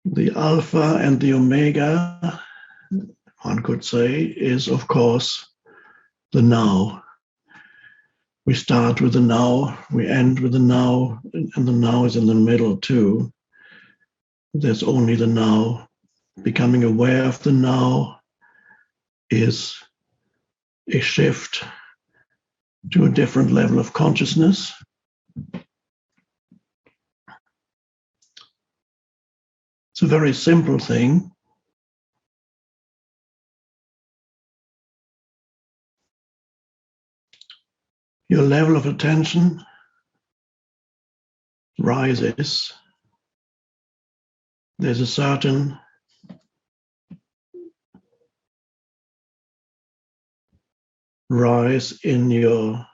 The alpha and the omega, one could say, is of course the now. We start with the now, we end with the now, and the now is in the middle too. There's only the now. Becoming aware of the now is a shift to a different level of consciousness. It's a very simple thing. Your level of attention rises. There's a certain rise in your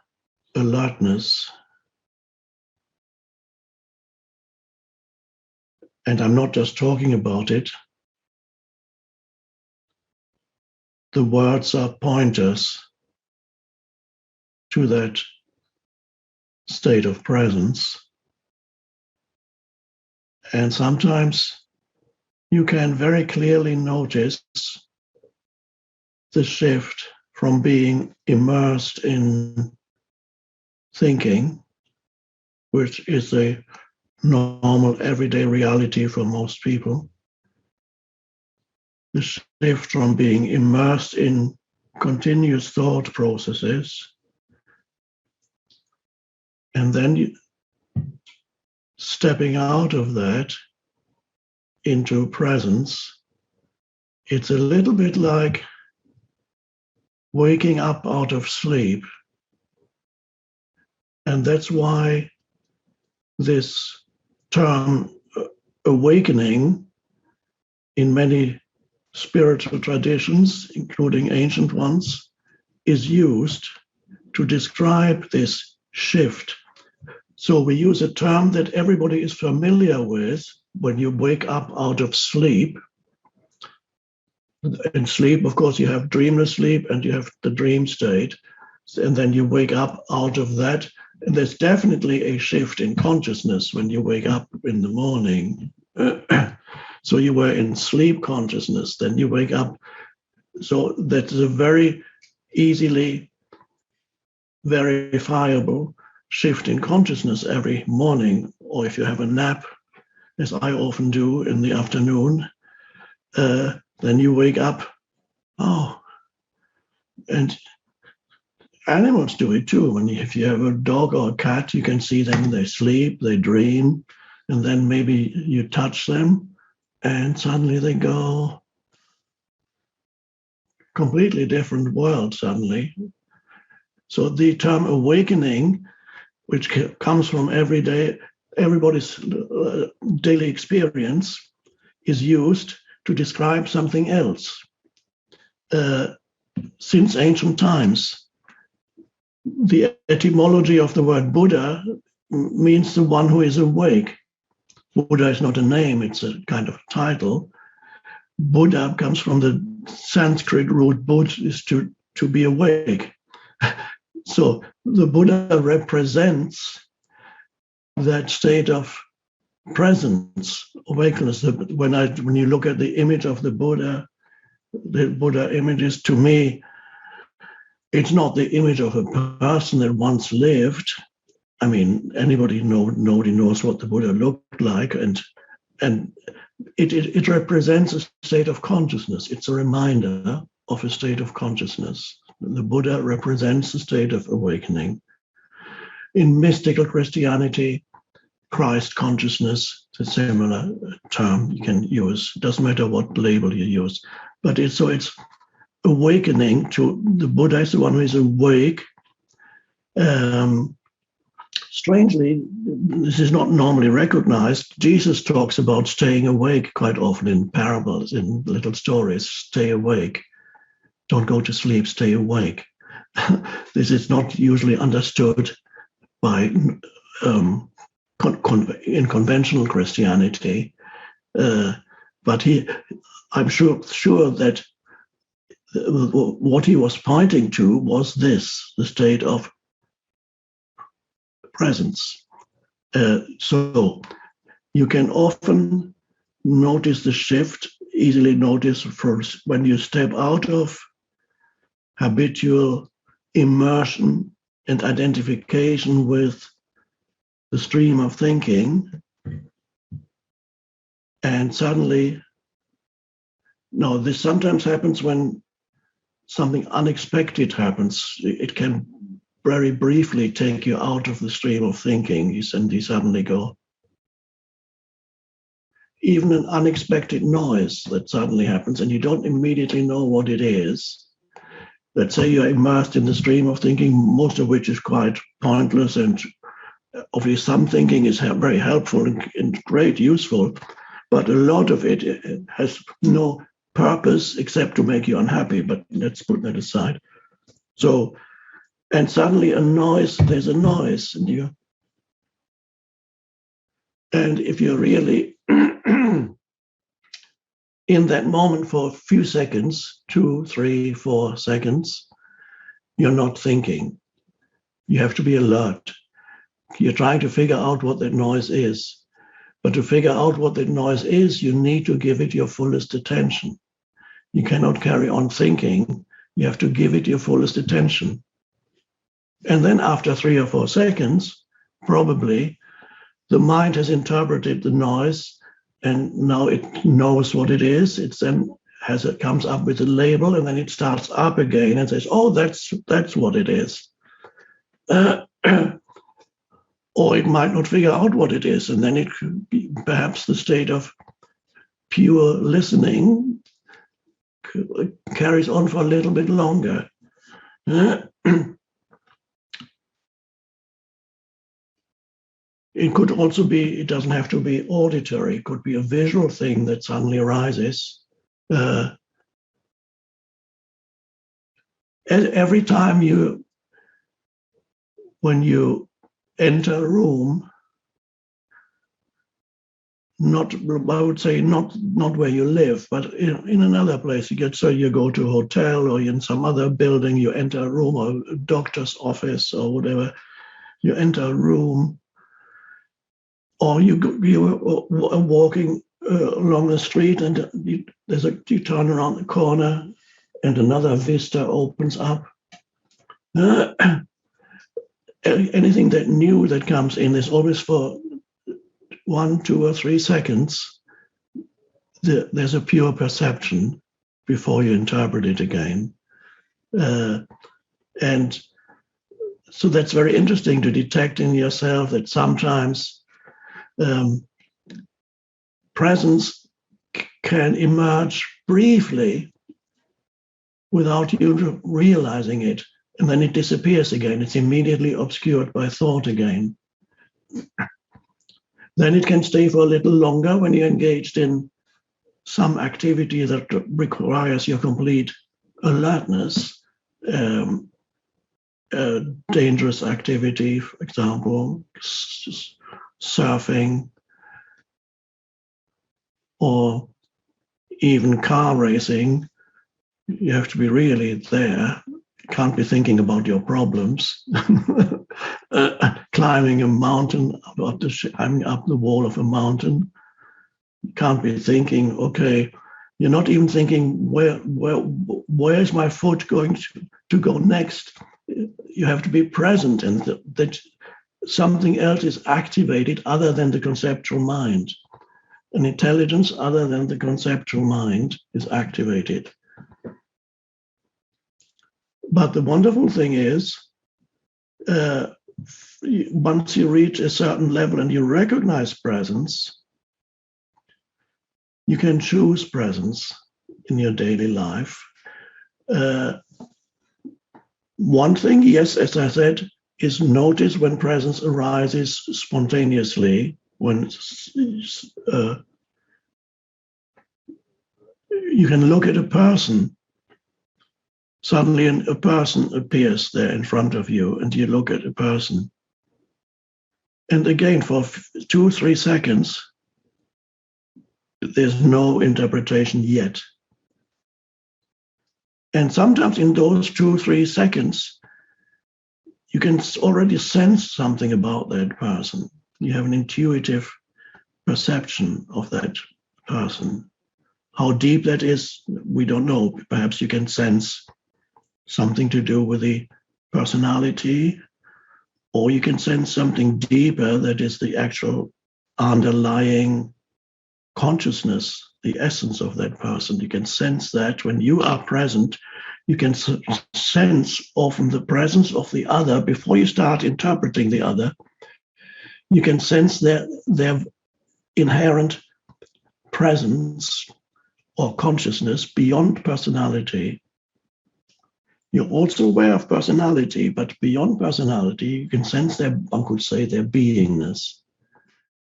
alertness. And I'm not just talking about it. The words are pointers to that state of presence. And sometimes you can very clearly notice the shift from being immersed in thinking, which is a normal everyday reality for most people. The shift from being immersed in continuous thought processes, and then stepping out of that into presence. It's a little bit like waking up out of sleep. And that's why this term awakening in many spiritual traditions, including ancient ones, is used to describe this shift. So we use a term that everybody is familiar with. When you wake up out of sleep, in sleep, of course, you have dreamless sleep and you have the dream state, and then you wake up out of that. And there's definitely a shift in consciousness when you wake up in the morning. So you were in sleep consciousness, then you wake up. So that's a very easily verifiable shift in consciousness every morning. Or if you have a nap, as I often do in the afternoon, then you wake up. Oh, and animals do it too. If you have a dog or a cat, you can see them, they sleep, they dream, and then maybe you touch them and suddenly they go completely different world suddenly. So the term awakening, which comes from everybody's daily experience, is used to describe something else. Since ancient times, the etymology of the word Buddha means the one who is awake. Buddha is not a name, it's a kind of title. Buddha comes from the Sanskrit root Bud, is to be awake. So the Buddha represents that state of presence, awakeness. When you look at the image of the Buddha images, to me, it's not the image of a person that once lived. I mean, nobody knows what the Buddha looked like, and it represents a state of consciousness. It's a reminder of a state of consciousness. The Buddha represents a state of awakening. In mystical Christianity, Christ consciousness is a similar term you can use. It doesn't matter what label you use, but it's awakening to the Buddha is the one who is awake. Strangely, this is not normally recognized. Jesus talks about staying awake quite often in parables, in little stories. Stay awake. Don't go to sleep, stay awake. This is not usually understood by in conventional Christianity, but I'm sure that what he was pointing to was this, the state of presence. So you can often notice the shift, easily notice when you step out of habitual immersion and identification with the stream of thinking, and suddenly, no, this sometimes happens when something unexpected happens. It can very briefly take you out of the stream of thinking, and you suddenly go. Even an unexpected noise that suddenly happens and you don't immediately know what it is. Let's say you're immersed in the stream of thinking, most of which is quite pointless, and obviously some thinking is very helpful and great, useful, but a lot of it has no purpose except to make you unhappy, but let's put that aside. So, and suddenly there's a noise, and if you're really in that moment for a few seconds, 2, 3, 4 seconds, you're not thinking. You have to be alert. You're trying to figure out what that noise is. But to figure out what that noise is, you need to give it your fullest attention. You cannot carry on thinking. You have to give it your fullest attention. And then after 3 or 4 seconds, probably the mind has interpreted the noise, and now it knows what it is. It then comes up with a label, and then it starts up again and says, "Oh, that's what it is." Or it might not figure out what it is, and then it could be perhaps the state of pure listening carries on for a little bit longer. It could also be, it doesn't have to be auditory, it could be a visual thing that suddenly arises. Every time when you enter a room, I would say not where you live, but in another place, you go to a hotel or in some other building, you enter a room, or a doctor's office or whatever, you enter a room, or you are walking along the street, and you turn around the corner and another vista opens up. Anything that new that comes in is always for 1, 2, or 3 seconds. There's a pure perception before you interpret it again. And so that's very interesting to detect in yourself that sometimes presence can emerge briefly without you realizing it, and then it disappears again. It's immediately obscured by thought again. Then it can stay for a little longer when you're engaged in some activity that requires your complete alertness, dangerous activity, for example, surfing, or even car racing. You have to be really there. You can't be thinking about your problems. Climbing a mountain, climbing up the wall of a mountain. You can't be thinking, okay, you're not even thinking, where is my foot going to go next? You have to be present, and that something else is activated other than the conceptual mind. An intelligence other than the conceptual mind is activated. But the wonderful thing is, once you reach a certain level and you recognize presence, you can choose presence in your daily life. One thing, yes, as I said, is notice when presence arises spontaneously, when you can look at a person. Suddenly a person appears there in front of you, and you look at a person. And again, for 2 or 3 seconds, there's no interpretation yet. And sometimes in those 2 or 3 seconds, you can already sense something about that person. You have an intuitive perception of that person. How deep that is, we don't know. Perhaps you can sense something to do with the personality, or you can sense something deeper that is the actual underlying consciousness, the essence of that person. You can sense that when you are present, you can sense often the presence of the other before you start interpreting the other. You can sense their inherent presence or consciousness beyond personality. You're also aware of personality, but beyond personality, you can sense their, one could say, their beingness.